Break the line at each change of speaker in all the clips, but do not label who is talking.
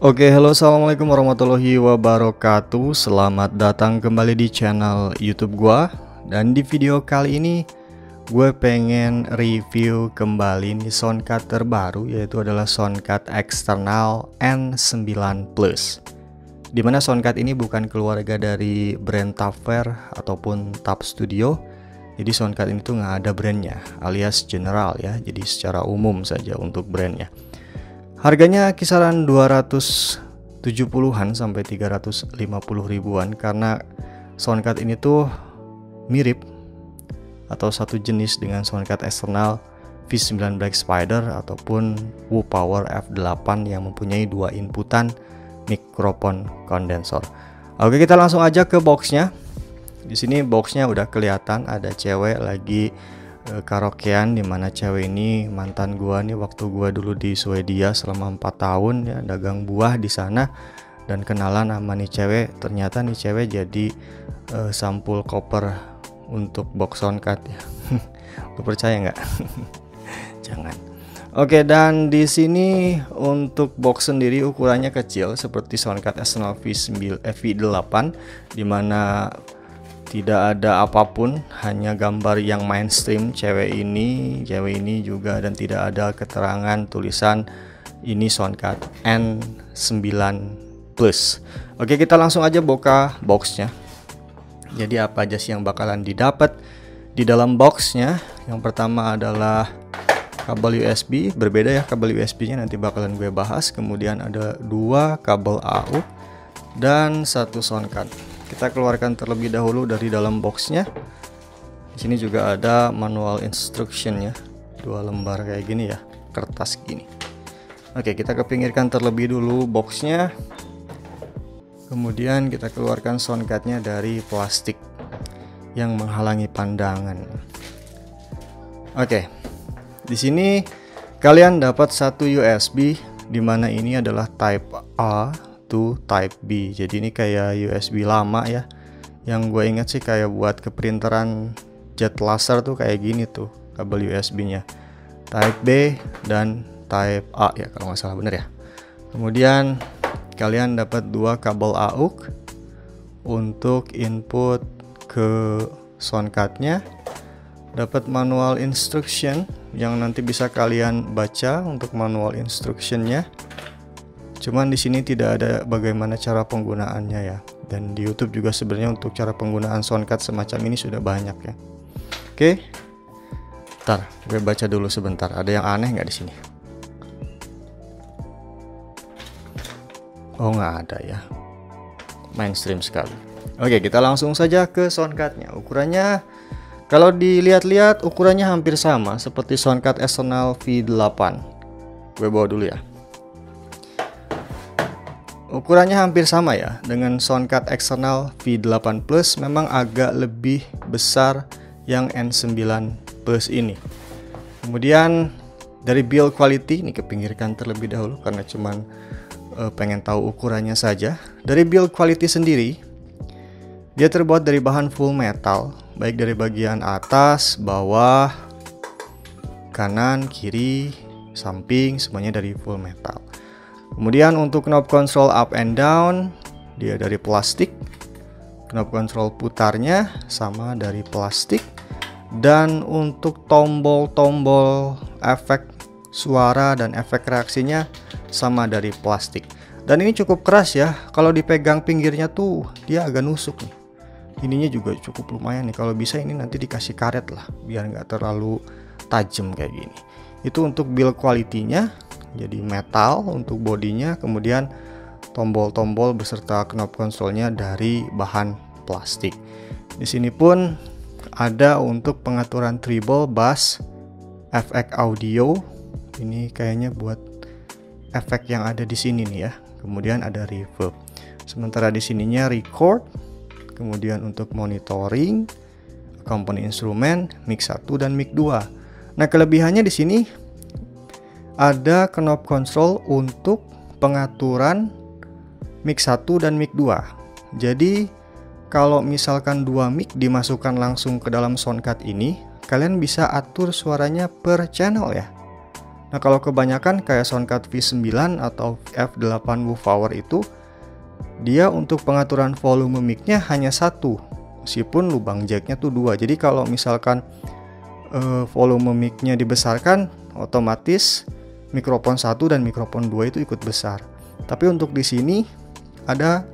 Oke, halo, assalamualaikum warahmatullahi wabarakatuh. Selamat datang kembali di channel YouTube gua. Dan di video kali ini gue pengen review kembali nih soundcard terbaru, yaitu adalah soundcard eksternal N9 Plus. Dimana soundcard ini bukan keluarga dari brand Tapware ataupun Tap Studio. Jadi soundcard ini tuh nggak ada brandnya, alias general ya. Jadi secara umum saja untuk brandnya. Harganya kisaran 270-an sampai 350 ribuan karena soundcard ini tuh mirip atau satu jenis dengan soundcard eksternal V9 Black Spider ataupun WooPower F8 yang mempunyai dua inputan mikrofon kondensor. Oke, kita langsung aja ke boxnya. Di sini boxnya udah kelihatan ada cewek lagi karaokean, dimana cewek ini mantan gua nih waktu gua dulu di Swedia selama 4 tahun ya, dagang buah di sana, dan kenalan sama nih cewek. Ternyata nih cewek jadi sampul koper untuk box soundcard ya. Lu percaya nggak? Jangan. Oke, dan di sini untuk box sendiri ukurannya kecil seperti soundcard eksternal V8, dimana tidak ada apapun, hanya gambar yang mainstream cewek ini juga, dan tidak ada keterangan tulisan ini soundcard N9 Plus. Oke, kita langsung aja buka boxnya. Jadi apa aja sih yang bakalan didapat di dalam boxnya? Yang pertama adalah kabel USB, berbeda ya kabel USB nya, nanti bakalan gue bahas. Kemudian ada 2 kabel AUX dan 1 soundcard. Kita keluarkan terlebih dahulu dari dalam boxnya. Di sini juga ada manual instruction ya, 2 lembar kayak gini ya, kertas gini. Oke, kita kepinggirkan terlebih dulu boxnya. Kemudian kita keluarkan soundcardnya dari plastik yang menghalangi pandangan. Oke, di sini kalian dapat satu USB, dimana ini adalah Type A to Type B. Jadi ini kayak USB lama ya. Yang gue ingat sih kayak buat keprinteran jet laser tuh kayak gini tuh kabel USB-nya. Type B dan Type A ya kalau nggak salah, bener ya. Kemudian kalian dapat 2 kabel AUX untuk input ke soundcardnya. Dapat manual instruction yang nanti bisa kalian baca untuk manual instructionnya. Cuman di sini tidak ada bagaimana cara penggunaannya ya. Dan di YouTube juga sebenarnya untuk cara penggunaan soundcard semacam ini sudah banyak ya. Oke. Ntar gue baca dulu sebentar. Ada yang aneh nggak di sini? Oh, nggak ada ya. Mainstream sekali. Oke, kita langsung saja ke soundcardnya. Ukurannya kalau dilihat-lihat ukurannya hampir sama seperti soundcard eksternal V8. Gue bawa dulu ya. Ukurannya hampir sama ya dengan soundcard eksternal V8 Plus, memang agak lebih besar yang N9 Plus ini. Kemudian dari build quality, ini kepinggirkan terlebih dahulu karena cuman pengen tahu ukurannya saja. Dari build quality sendiri, dia terbuat dari bahan full metal, baik dari bagian atas, bawah, kanan, kiri, samping, semuanya dari full metal. Kemudian untuk knob control up and down, dia dari plastik. Knob control putarnya sama dari plastik. Dan untuk tombol-tombol efek suara dan efek reaksinya sama dari plastik. Dan ini cukup keras ya, kalau dipegang pinggirnya tuh dia agak nusuk nih. Ininya juga cukup lumayan nih, kalau bisa ini nanti dikasih karet lah, biar nggak terlalu tajam kayak gini. Itu untuk build quality-nya. Jadi metal untuk bodinya, kemudian tombol-tombol beserta knob kontrolnya dari bahan plastik. Di sini pun ada untuk pengaturan treble, bass, efek audio. Ini kayaknya buat efek yang ada di sini nih ya. Kemudian ada reverb. Sementara di sininya record. Kemudian untuk monitoring, komponen instrumen, mic 1 dan mic 2. Nah, kelebihannya di sini ada knob control untuk pengaturan mic 1 dan mic 2. Jadi kalau misalkan 2 mic dimasukkan langsung ke dalam soundcard ini, kalian bisa atur suaranya per channel ya. Nah, kalau kebanyakan kayak Soundcard V9 atau F8 Woopower itu, dia untuk pengaturan volume mic-nya hanya satu, meskipun lubang jack-nya tuh dua. Jadi kalau misalkan volume mic-nya dibesarkan, otomatis mikrofon 1 dan mikrofon 2 itu ikut besar. Tapi untuk di sini ada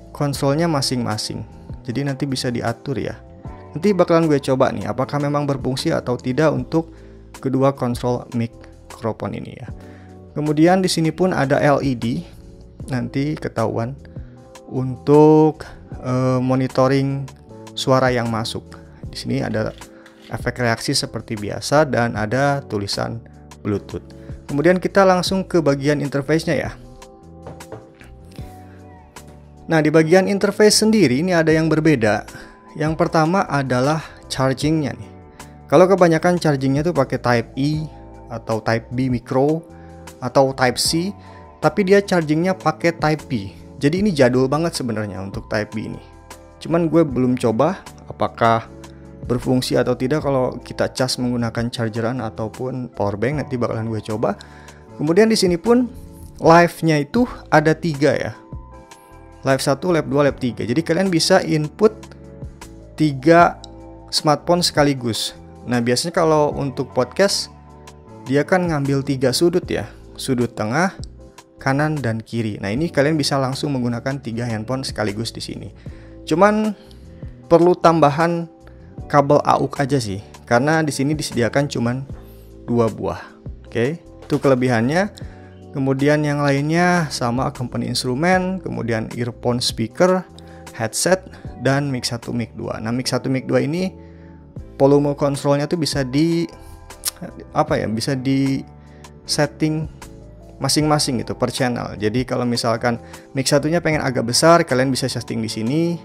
kontrolnya masing-masing. Jadi nanti bisa diatur ya. Nanti bakalan gue coba nih apakah memang berfungsi atau tidak untuk kedua kontrol mikrofon ini ya. Kemudian di sini pun ada LED, nanti ketahuan untuk monitoring suara yang masuk. Di sini ada efek reaksi seperti biasa dan ada tulisan Bluetooth. Kemudian kita langsung ke bagian interface-nya ya. Nah, di bagian interface sendiri ini ada yang berbeda. Yang pertama adalah charging-nya nih. Kalau kebanyakan charging-nya tuh pakai Type E atau Type B micro atau Type C, tapi dia charging-nya pakai Type B. Jadi ini jadul banget sebenarnya untuk Type B ini. Cuman gue belum coba apakah berfungsi atau tidak kalau kita cas menggunakan chargeran ataupun power bank, nanti bakalan gue coba. Kemudian di sini pun live-nya itu ada 3 ya. Live 1, live 2, live 3. Jadi kalian bisa input 3 smartphone sekaligus. Nah, biasanya kalau untuk podcast dia kan ngambil 3 sudut ya. Sudut tengah, kanan dan kiri. Nah, ini kalian bisa langsung menggunakan 3 handphone sekaligus di sini. Cuman perlu tambahan kabel AUX aja sih, karena di sini disediakan cuman 2 buah. Oke, itu kelebihannya. Kemudian yang lainnya sama company instrumen, kemudian earphone speaker, headset, dan mic 1, mic 2. Nah, mic 1, mic 2 ini volume kontrolnya tuh bisa bisa di setting masing-masing gitu per channel. Jadi kalau misalkan mic 1-nya pengen agak besar, kalian bisa setting di sini.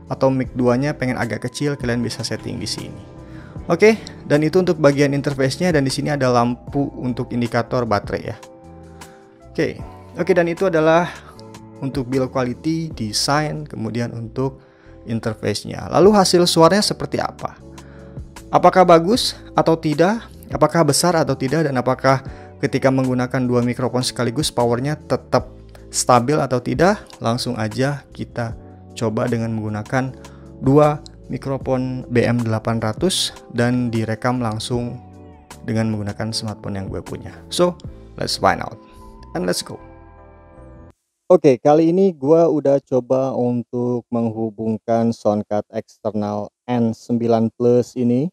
Atau mic 2-nya pengen agak kecil, kalian bisa setting di sini. Oke, dan itu untuk bagian interface-nya, dan di sini ada lampu untuk indikator baterai ya. Oke, dan itu adalah untuk build quality, desain, kemudian untuk interface-nya. Lalu hasil suaranya seperti apa? Apakah bagus atau tidak? Apakah besar atau tidak? Dan apakah ketika menggunakan 2 mikrofon sekaligus powernya tetap stabil atau tidak? Langsung aja kita coba dengan menggunakan 2 mikrofon BM800 dan direkam langsung dengan menggunakan smartphone yang gue punya. So, let's find out and let's go. Oke, kali ini gue udah coba untuk menghubungkan soundcard eksternal N9 Plus ini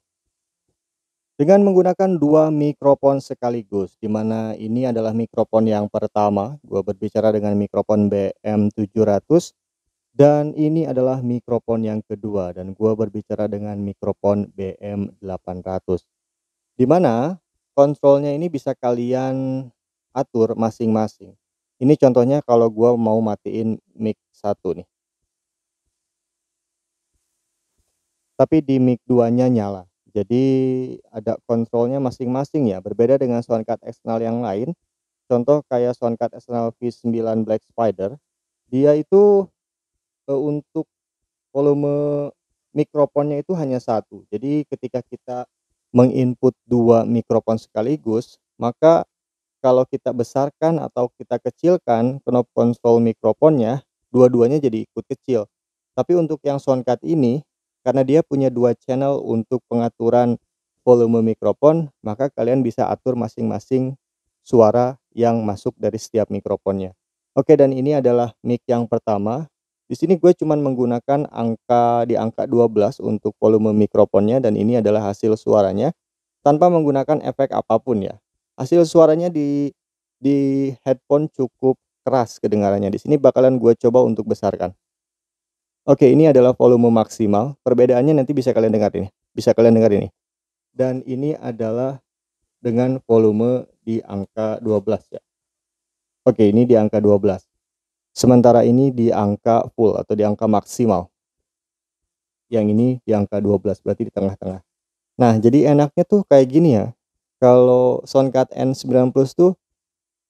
dengan menggunakan 2 mikrofon sekaligus, dimana ini adalah mikrofon yang pertama. Gue berbicara dengan mikrofon BM700. Dan ini adalah mikrofon yang kedua, dan gua berbicara dengan mikrofon BM800. Dimana kontrolnya ini bisa kalian atur masing-masing. Ini contohnya kalau gua mau matiin mic 1 nih. Tapi di mic 2-nya nyala. Jadi ada kontrolnya masing-masing ya, berbeda dengan soundcard eksternal yang lain. Contoh kayak soundcard eksternal V9 Black Spider, dia itu untuk volume mikrofonnya itu hanya satu. Jadi ketika kita menginput 2 mikrofon sekaligus, maka kalau kita besarkan atau kita kecilkan knob kontrol mikrofonnya, dua-duanya jadi ikut kecil. Tapi untuk yang soundcard ini, karena dia punya 2 channel untuk pengaturan volume mikrofon, maka kalian bisa atur masing-masing suara yang masuk dari setiap mikrofonnya. Oke, dan ini adalah mic yang pertama. Di sini gue cuman menggunakan angka 12 untuk volume mikrofonnya, dan ini adalah hasil suaranya tanpa menggunakan efek apapun ya. Hasil suaranya di headphone cukup keras kedengarannya. Di sini bakalan gue coba untuk besarkan. Oke, ini adalah volume maksimal. Perbedaannya nanti bisa kalian dengar ini. Bisa kalian dengar ini. Dan ini adalah dengan volume di angka 12 ya. Oke, ini di angka 12. Sementara ini di angka full atau di angka maksimal. Yang ini di angka 12, berarti di tengah-tengah. Nah, jadi enaknya tuh kayak gini ya. Kalau soundcard N9 Plus tuh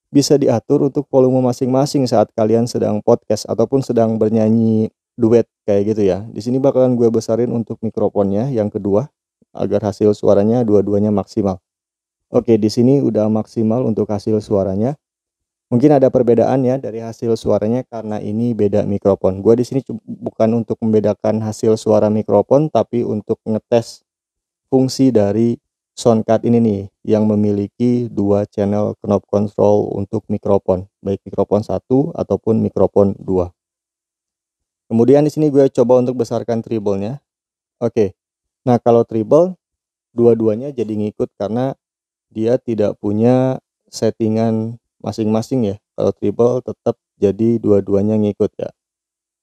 bisa diatur untuk volume masing-masing saat kalian sedang podcast ataupun sedang bernyanyi duet kayak gitu ya. Di sini bakalan gue besarin untuk mikrofonnya yang kedua agar hasil suaranya dua-duanya maksimal. Oke, di sini udah maksimal untuk hasil suaranya. Mungkin ada perbedaan ya dari hasil suaranya karena ini beda mikrofon. Gua di sini bukan untuk membedakan hasil suara mikrofon, tapi untuk ngetes fungsi dari soundcard ini nih yang memiliki dua channel knob control untuk mikrofon, baik mikrofon 1 ataupun mikrofon 2. Kemudian di sini gue coba untuk besarkan treble-nya. Oke. Nah, kalau treble dua-duanya jadi ngikut karena dia tidak punya settingan masing-masing ya. Kalau treble tetap jadi dua-duanya ngikut ya.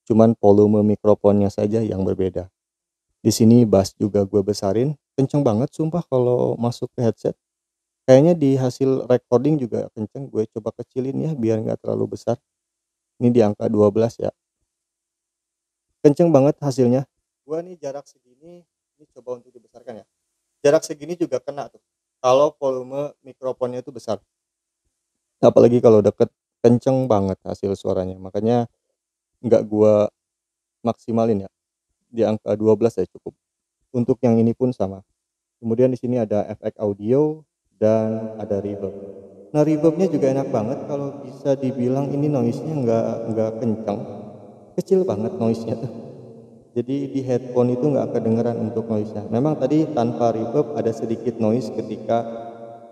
Cuman volume mikrofonnya saja yang berbeda. Di sini bass juga gue besarin, kenceng banget sumpah kalau masuk ke headset. Kayaknya di hasil recording juga kenceng, gue coba kecilin ya biar nggak terlalu besar. Ini di angka 12 ya. Kenceng banget hasilnya. Gue nih jarak segini, ini coba untuk dibesarkan ya. Jarak segini juga kena tuh. Kalau volume mikrofonnya itu besar. Apalagi kalau deket, kenceng banget hasil suaranya. Makanya nggak gue maksimalin ya. Di angka 12 ya cukup. Untuk yang ini pun sama. Kemudian di sini ada efek audio dan ada reverb. Nah, reverbnya juga enak banget kalau bisa dibilang ini noise-nya nggak kencang. Kecil banget noise-nya tuh. Jadi di headphone itu nggak kedengeran untuk noise-nya. Memang tadi tanpa reverb ada sedikit noise ketika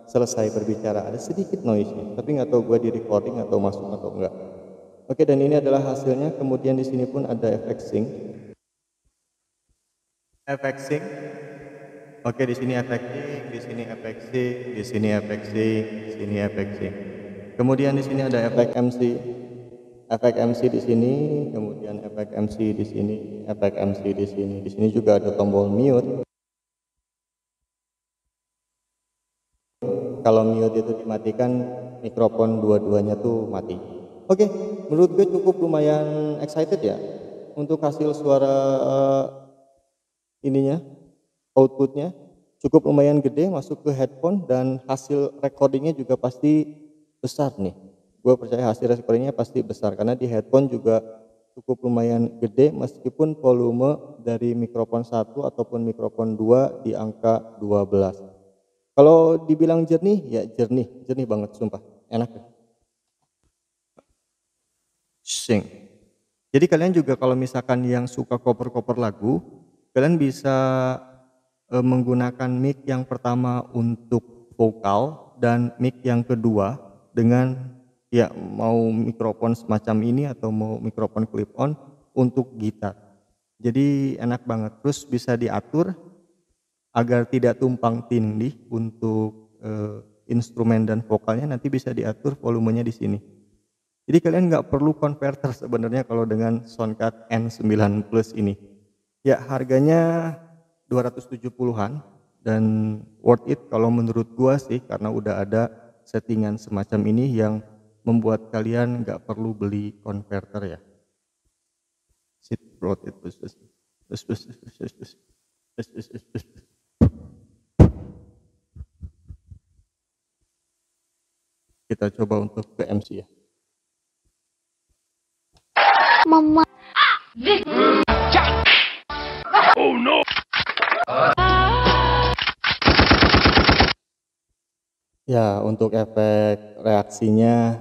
selesai berbicara. Ada sedikit noise-nya. Tapi nggak tahu gue di recording atau masuk atau enggak. Oke, dan ini adalah hasilnya. Kemudian di sini pun ada efek sync. Efek sync. Oke, di sini efek sync, di sini efek sync, di sini efek sync, di sini efek sync. Kemudian di sini ada efek MC. Efek MC di sini, kemudian efek MC di sini, efek MC di sini. Di sini juga ada tombol mute. Kalau mute itu dimatikan, mikrofon dua-duanya tuh mati. Oke, menurut gue cukup lumayan excited ya untuk hasil suara ininya, outputnya cukup lumayan gede masuk ke headphone dan hasil recordingnya juga pasti besar nih. Gue percaya hasil recordingnya pasti besar karena di headphone juga cukup lumayan gede meskipun volume dari mikrofon 1 ataupun mikrofon 2 di angka 12. Kalau dibilang jernih ya jernih banget sumpah, enak ya. Sing. Jadi kalian juga kalau misalkan yang suka cover lagu, kalian bisa menggunakan mic yang pertama untuk vokal dan mic yang kedua dengan ya mau mikrofon semacam ini atau mau mikrofon clip on untuk gitar. Jadi enak banget, terus bisa diatur agar tidak tumpang tindih untuk instrumen dan vokalnya, nanti bisa diatur volumenya di sini. Jadi kalian nggak perlu converter sebenarnya kalau dengan Soundcard N9 Plus ini. Ya harganya 270-an dan worth it kalau menurut gua sih karena udah ada settingan semacam ini yang membuat kalian nggak perlu beli converter ya. Sit worth it. Kita coba untuk ke MC ya. Mama. Oh no. Ya, untuk efek reaksinya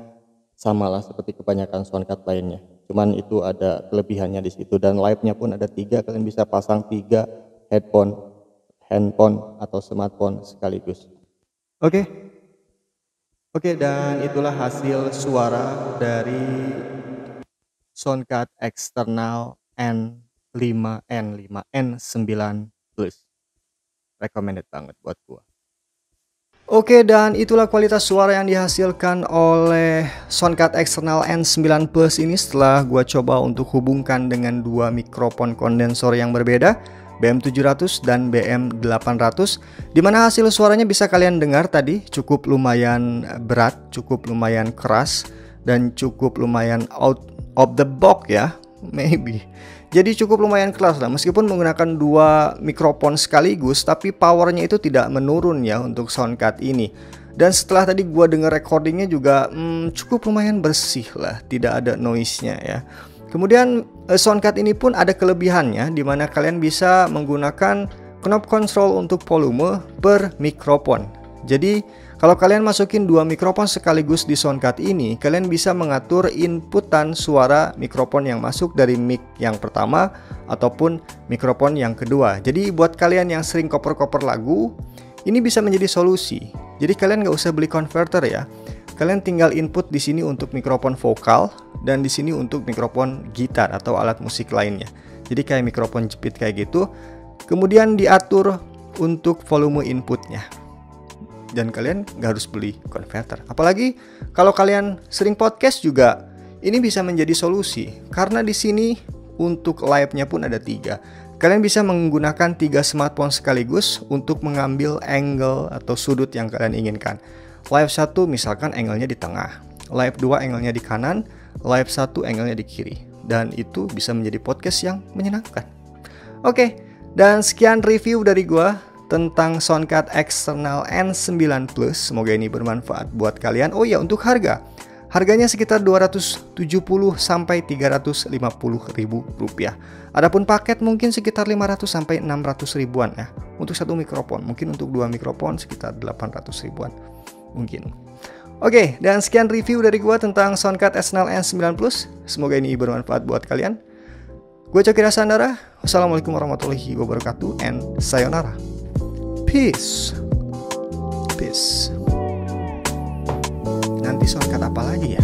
samalah seperti kebanyakan soundcard lainnya. Cuman itu ada kelebihannya di situ dan live-nya pun ada 3, kalian bisa pasang 3 handphone atau smartphone sekaligus. Oke, dan itulah hasil suara dari Soundcard eksternal N9 Plus. Recommended banget buat gua. Oke, dan itulah kualitas suara yang dihasilkan oleh Soundcard eksternal N9 Plus ini setelah gua coba untuk hubungkan dengan dua mikrofon kondensor yang berbeda, BM700 dan BM800, dimana hasil suaranya bisa kalian dengar tadi cukup lumayan berat, cukup lumayan keras, dan cukup lumayan out of the box ya, maybe. Jadi cukup lumayan keras lah, meskipun menggunakan dua mikrofon sekaligus, tapi powernya itu tidak menurun ya untuk Soundcard ini. Dan setelah tadi gua denger recordingnya juga cukup lumayan bersih lah, tidak ada noise-nya ya. Kemudian Soundcard ini pun ada kelebihannya, dimana kalian bisa menggunakan knob control untuk volume per mikrofon. Jadi Kalau kalian masukin dua mikrofon sekaligus di Soundcard ini, kalian bisa mengatur inputan suara mikrofon yang masuk dari mic yang pertama ataupun mikrofon yang kedua. Jadi buat kalian yang sering cover-cover lagu, ini bisa menjadi solusi. Jadi kalian nggak usah beli converter ya. Kalian tinggal input di sini untuk mikrofon vokal dan di sini untuk mikrofon gitar atau alat musik lainnya. Jadi kayak mikrofon jepit kayak gitu. Kemudian diatur untuk volume inputnya. Dan kalian nggak harus beli converter. Apalagi kalau kalian sering podcast juga, ini bisa menjadi solusi. Karena di sini untuk live-nya pun ada 3. Kalian bisa menggunakan 3 smartphone sekaligus untuk mengambil angle atau sudut yang kalian inginkan. Live 1 misalkan angle-nya di tengah, live 2 angle-nya di kanan, live 1 angle-nya di kiri. Dan itu bisa menjadi podcast yang menyenangkan. Oke, dan sekian review dari gua tentang Soundcard External N9 Plus. Semoga ini bermanfaat buat kalian. Oh ya, untuk harganya sekitar 270 sampai 350 ribu rupiah. Adapun paket mungkin sekitar 500 sampai 600 ribuan ya. Untuk satu mikrofon, mungkin untuk 2 mikrofon sekitar 800 ribuan mungkin. Oke, dan sekian review dari gua tentang Soundcard External N9 Plus. Semoga ini bermanfaat buat kalian. Gue Coki Rasandara. Wassalamualaikum warahmatullahi wabarakatuh and sayonara. Peace. Peace. Nanti Soundcard apa lagi ya?